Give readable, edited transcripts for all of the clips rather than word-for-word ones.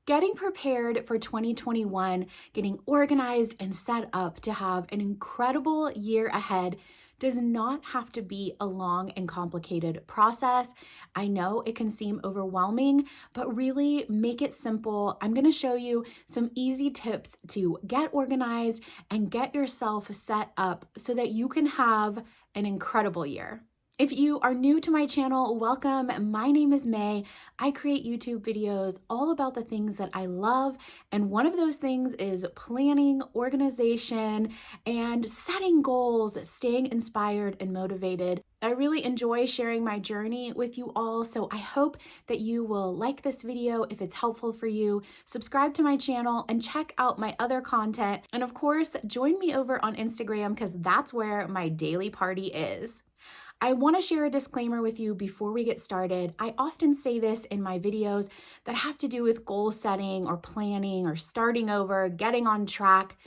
Getting prepared for 2021, getting organized and set up to have an incredible year ahead does not have to be a long and complicated process. I know it can seem overwhelming, but really make it simple. I'm going to show you some easy tips to get organized and get yourself set up so that you can have an incredible year. If you are new to my channel, welcome. My name is May. I create YouTube videos all about the things that I love, and one of those things is planning, organization, and setting goals, staying inspired and motivated. I really enjoy sharing my journey with you all, so I hope that you will like this video if it's helpful for you, subscribe to my channel, and check out my other content. And of course, join me over on Instagram because that's where my daily party is. I want to share a disclaimer with you before we get started. I often say this in my videos that have to do with goal setting or planning or starting over, getting on track.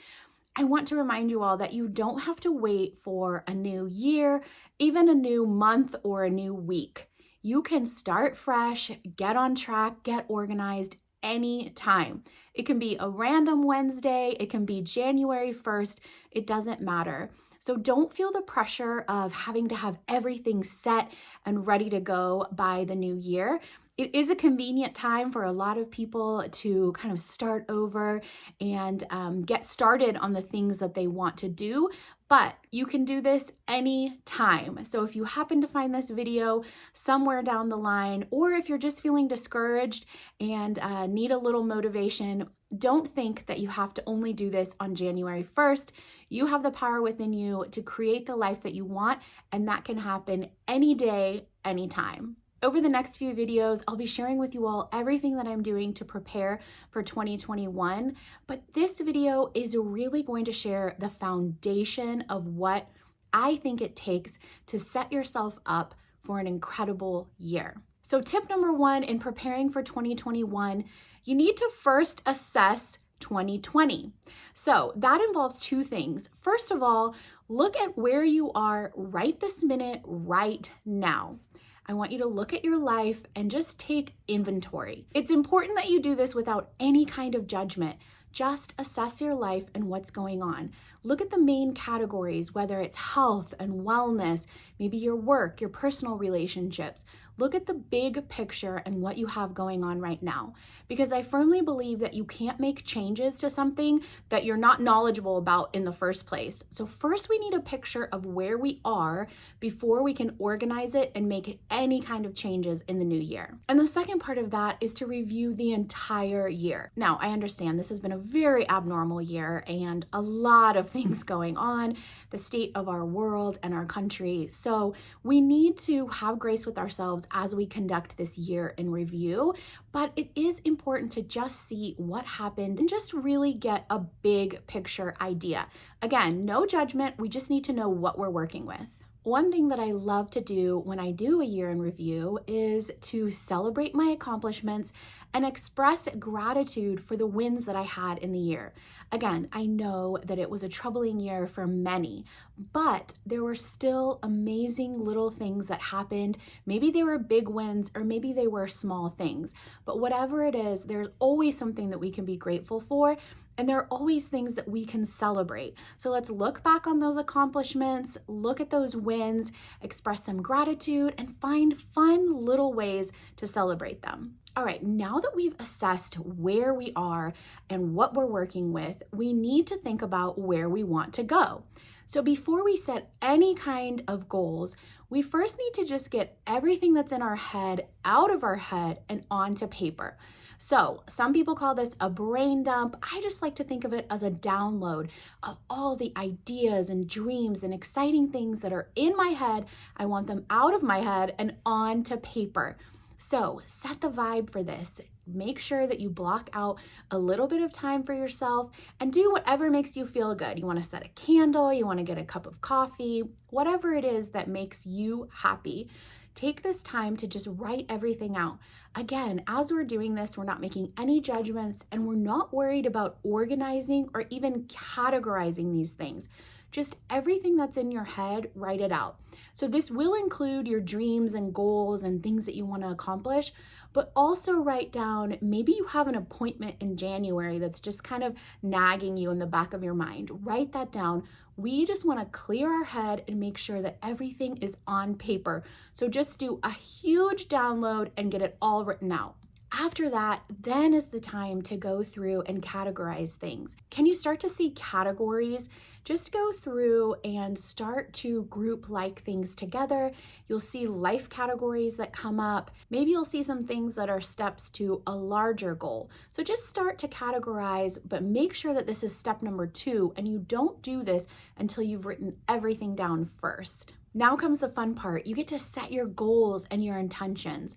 I want to remind you all that you don't have to wait for a new year, even a new month or a new week. You can start fresh, get on track, get organized anytime. It can be a random Wednesday, it can be January 1st, it doesn't matter. So don't feel the pressure of having to have everything set and ready to go by the new year. It is a convenient time for a lot of people to kind of start over and get started on the things that they want to do, but you can do this any time. So if you happen to find this video somewhere down the line, or if you're just feeling discouraged and need a little motivation, don't think that you have to only do this on January 1st. You have the power within you to create the life that you want, and that can happen any day, anytime. Over the next few videos, I'll be sharing with you all everything that I'm doing to prepare for 2021, but this video is really going to share the foundation of what I think it takes to set yourself up for an incredible year. So tip number one in preparing for 2021, you need to first assess 2020. So that involves two things. First of all, look at where you are right this minute, right now. I want you to look at your life and just take inventory. It's important that you do this without any kind of judgment. Just assess your life and what's going on. Look at the main categories, whether it's health and wellness, maybe your work, your personal relationships. Look at the big picture and what you have going on right now, because I firmly believe that you can't make changes to something that you're not knowledgeable about in the first place. So first we need a picture of where we are before we can organize it and make any kind of changes in the new year. And the second part of that is to review the entire year. Now, I understand this has been a very abnormal year and a lot of things going on, the state of our world and our country. So we need to have grace with ourselves as we conduct this year in review, but it is important to just see what happened and just really get a big picture idea. Again, no judgment, we just need to know what we're working with. One thing that I love to do when I do a year in review is to celebrate my accomplishments and express gratitude for the wins that I had in the year. Again, I know that it was a troubling year for many, but there were still amazing little things that happened. Maybe they were big wins or maybe they were small things, but whatever it is, there's always something that we can be grateful for. And there are always things that we can celebrate. So let's look back on those accomplishments, look at those wins, express some gratitude, and find fun little ways to celebrate them. All right, now that we've assessed where we are and what we're working with, we need to think about where we want to go. So before we set any kind of goals, we first need to just get everything that's in our head out of our head and onto paper. So some people call this a brain dump. I just like to think of it as a download of all the ideas and dreams and exciting things that are in my head. I want them out of my head and onto paper. So set the vibe for this. Make sure that you block out a little bit of time for yourself and do whatever makes you feel good. You want to set a candle, you want to get a cup of coffee, whatever it is that makes you happy. Take this time to just write everything out. Again, as we're doing this, we're not making any judgments and we're not worried about organizing or even categorizing these things. Just everything that's in your head, write it out. So this will include your dreams and goals and things that you want to accomplish, but also write down, maybe you have an appointment in January that's just kind of nagging you in the back of your mind. Write that down. We just want to clear our head and make sure that everything is on paper. So just do a huge download and get it all written out. After that, then is the time to go through and categorize things. Can you start to see categories? Just go through and start to group like things together. You'll see life categories that come up. Maybe you'll see some things that are steps to a larger goal. So just start to categorize, but make sure that this is step number 2, and you don't do this until you've written everything down first. Now comes the fun part. You get to set your goals and your intentions.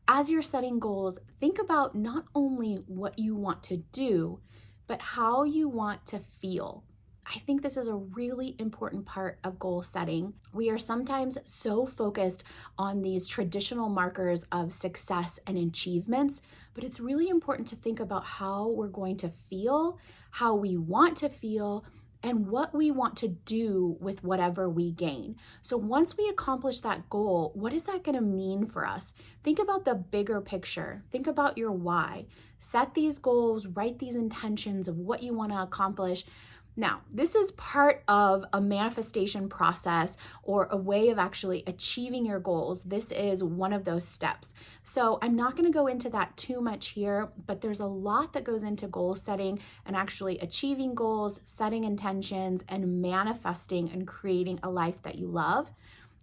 As you're setting goals, think about not only what you want to do, but how you want to feel. I think this is a really important part of goal setting. We are sometimes so focused on these traditional markers of success and achievements, but it's really important to think about how we're going to feel, how we want to feel, and what we want to do with whatever we gain. So once we accomplish that goal, what is that going to mean for us? Think about the bigger picture. Think about your why. Set these goals, write these intentions of what you want to accomplish. Now, this is part of a manifestation process or a way of actually achieving your goals. This is one of those steps. So I'm not going to go into that too much here, but there's a lot that goes into goal setting and actually achieving goals, setting intentions, and manifesting and creating a life that you love.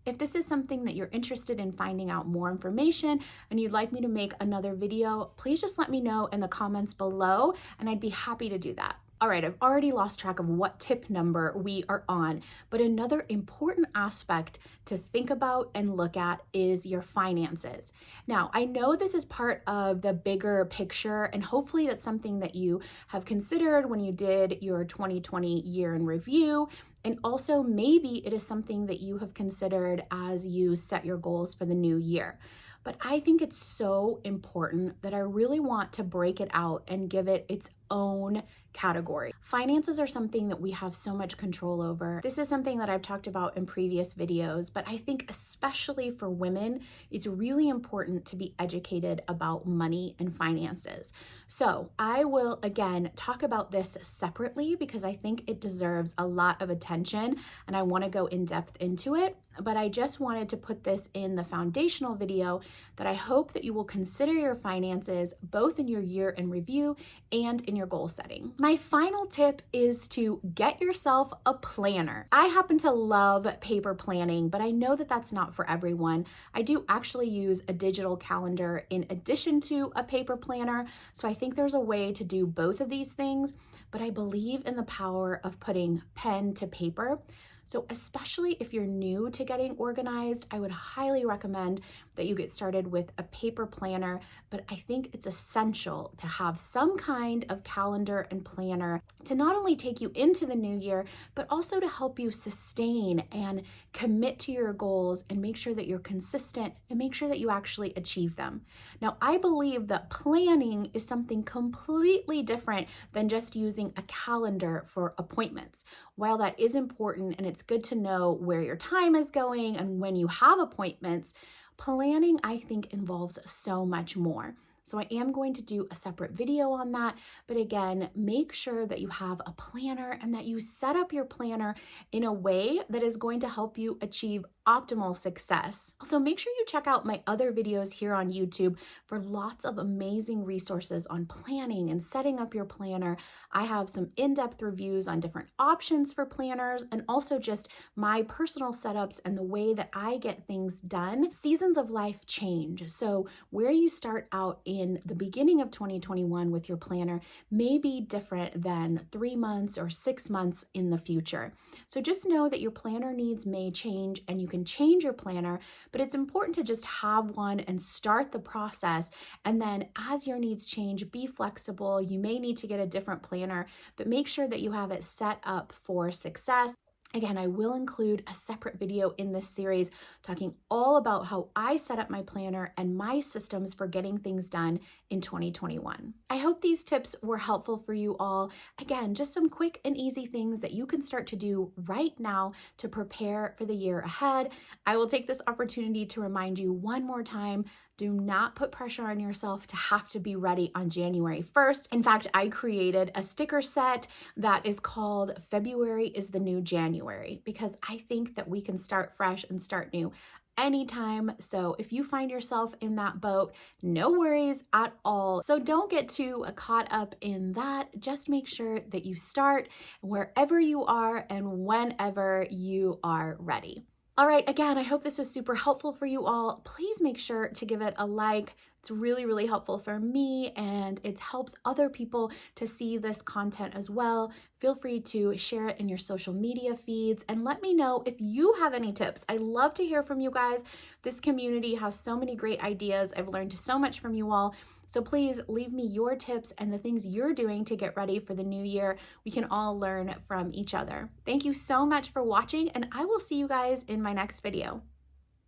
If this is something that you're interested in finding out more information and you'd like me to make another video, please just let me know in the comments below and I'd be happy to do that. All right, I've already lost track of what tip number we are on, but another important aspect to think about and look at is your finances. Now, I know this is part of the bigger picture, and hopefully that's something that you have considered when you did your 2020 year in review. And also maybe it is something that you have considered as you set your goals for the new year. But I think it's so important that I really want to break it out and give it its own category. Finances are something that we have so much control over. This is something that I've talked about in previous videos, but I think especially for women, it's really important to be educated about money and finances. So I will again talk about this separately because I think it deserves a lot of attention and I want to go in depth into it. But I just wanted to put this in the foundational video that I hope that you will consider your finances both in your year in review and in your goal setting. My final tip is to get yourself a planner. I happen to love paper planning, but I know that that's not for everyone. I do actually use a digital calendar in addition to a paper planner, so I think there's a way to do both of these things, but I believe in the power of putting pen to paper. So especially if you're new to getting organized, I would highly recommend that you get started with a paper planner, but I think it's essential to have some kind of calendar and planner to not only take you into the new year, but also to help you sustain and commit to your goals and make sure that you're consistent and make sure that you actually achieve them. Now, I believe that planning is something completely different than just using a calendar for appointments. While that is important and it's good to know where your time is going and when you have appointments, planning, I think, involves so much more. So I am going to do a separate video on that. But again, make sure that you have a planner and that you set up your planner in a way that is going to help you achieve optimal success. So make sure you check out my other videos here on YouTube for lots of amazing resources on planning and setting up your planner. I have some in-depth reviews on different options for planners and also just my personal setups and the way that I get things done. Seasons of life change. So where you start out in the beginning of 2021 with your planner may be different than 3 months or 6 months in the future. So just know that your planner needs may change and you can change your planner, but it's important to just have one and start the process. And then as your needs change, be flexible. You may need to get a different planner, but make sure that you have it set up for success. Again, I will include a separate video in this series talking all about how I set up my planner and my systems for getting things done in 2021. I hope these tips were helpful for you all. Again, just some quick and easy things that you can start to do right now to prepare for the year ahead. I will take this opportunity to remind you one more time, Do not put pressure on yourself to have to be ready on January 1st. In fact, I created a sticker set that is called February is the New January, because I think that we can start fresh and start new anytime. So if you find yourself in that boat, no worries at all. So don't get too caught up in that. Just make sure that you start wherever you are and whenever you are ready. All right, again, I hope this was super helpful for you all. Please make sure to give it a like. It's really, really helpful for me, and it helps other people to see this content as well. Feel free to share it in your social media feeds and let me know if you have any tips. I love to hear from you guys. This community has so many great ideas. I've learned so much from you all. So please leave me your tips and the things you're doing to get ready for the new year. We can all learn from each other. Thank you so much for watching, and I will see you guys in my next video.